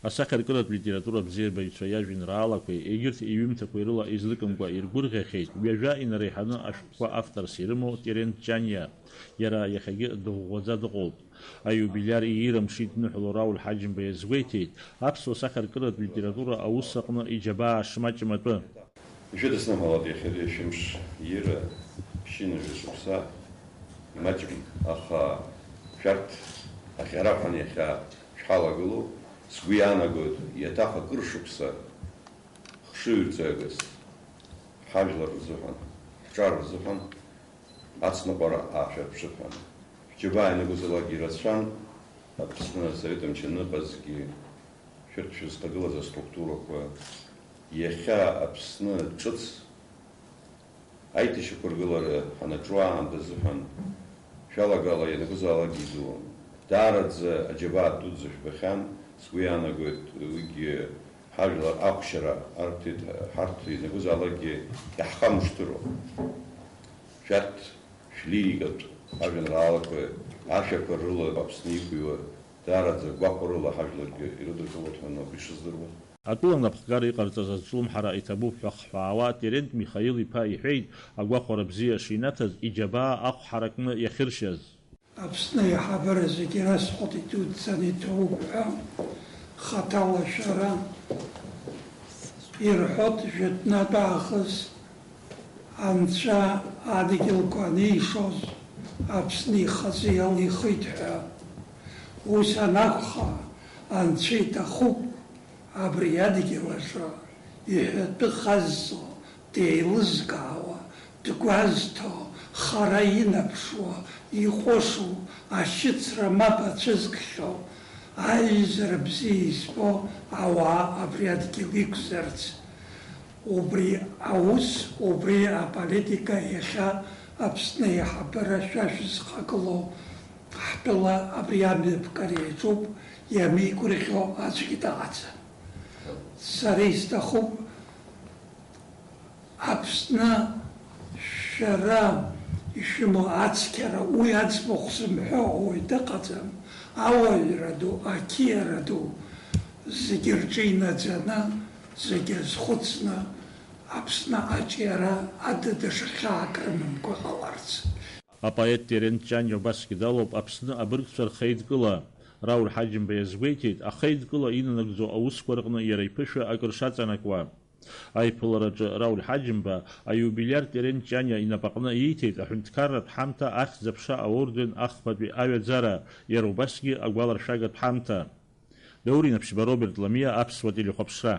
Асахьаркыратә литература бзиабаҩцәа иажәеинраалақәеи егьырҭ иҩымҭақәеи рыла излыкымкәа иргәырӷьахьеит ҩажәа инареиҳаны ашәҟәқәа авторс ирымоу Терент Ҷаниа, иара иахьагьы дыӷәӷәаӡа дыҟоуп. Аиубилиар иирымш идныҳәало Рауль Ҳаџьымба иазгәеиҭеит аԥсуа сахьаркыратә литература аус аҟны иџьабаа шмаҷым атәы. Ишәыдысныҳәалоит иахьа шәымш иира ԥшьынажә шықәса имаҷым, аха шәарҭ аӷьараҳәан иахьа шәҳалагылоу сгәы иаанагоит иаҭах акыр шықәса хшыҩрҵагас ҳажәлар рзыҳәан, ҳҿар рзыҳәан ацныҟәара аашәырԥшыҳәан. Шәџьабаа ианагәызалак ирацәан Аԥсны Асовет мчы аныҟазгьы шәарҭ шәызхагылаз аструктурақәа иахьа Аԥсны ҿыц аиҭашьақәа ргылара ҳанаҿу аамҭа азыҳәан шәалагала ианакәызаалакгьы идуун. Даараӡа аџьабаа дуӡӡа шәбахьан, сгәы иаанагоит уигьы ҳажәлар ахәшьара ҳарҭ ианакәызаалакгьы иаҳхамышҭыроуп. Шәарҭ шәлирикатә ажәеинраалақәа ашәақәа рыла Аԥсны иқәыҩуа даараӡа гәаҟрыла ҳажәларгьы ирыдыркылоит ҳәа ауп ишыздыруа. Атәыла напхгара иҟарҵаз азҿлымҳара иҭабуп ҳәа хҳәаауа Терент Михаил-иԥа иҳәеит агәахәара бзиа шинаҭаз иџьабаа ахәҳаракны иахьыршьаз. Аԥсны аиҳабыра зегьы ирасҳәот идуӡӡаны иҭоуп ҳәа хаҭала шәара ирҳәот жәытәнатә аахыс анцәа адгьылқәа анишоз Аԥсны ихазы иалихит ҳәа. Ус анакәха анцәа иҭахуп абри адгьыл аҿы иҳәатәы хаззо, деилызкаауа, дгәазҭо, хара инаԥшуа, иҟәышу, ашьыцра мап ацәызкхьоу, аизара бзиа избо ауаа абри адгьыл иқәзарц. Убри аус, убри аполитика иахьа Аԥсны аиҳабыра шәашәызхагылоу ҳтәыла абри амҩаԥгара иаҿуп, иамеигәырӷьо аӡәгьы дыҟаӡам. Сара исҭахуп Аԥсны шәара ишәымоу ацқьара, уи аӡбахә зымҳәо ауаҩ дыҟаӡам. Ауаҩра ду, ақьиара ду зегьы рҿы инаӡаны, зегьы азхәыцны Аԥсны аҿиара адыдыша хьаак рымамкәа ҟаларц. Апоет Терент Ҷаниа убасгьы далоуп Аԥсны абыргцәа рхеидкыла. Рауль Ҳаџьымба иазгәеиҭеит ахеидкыла инанагӡо аусқәа рҟны иара иԥышәа акыр шаҵанакуа. Аиԥылараҿы Рауль Ҳаџьымба аиубилиар Терент Ҷаниа инапаҟны ииҭеит аҳәынҭқарратә ҳамҭа ахьӡ-аԥша аорден ахԥатәи аҩаӡара, иара убасгьы агәаларшәагатә ҳамҭа. Даурин Аԥшьба Роберт Ламиа, Аԥсуа телехәаԥшра.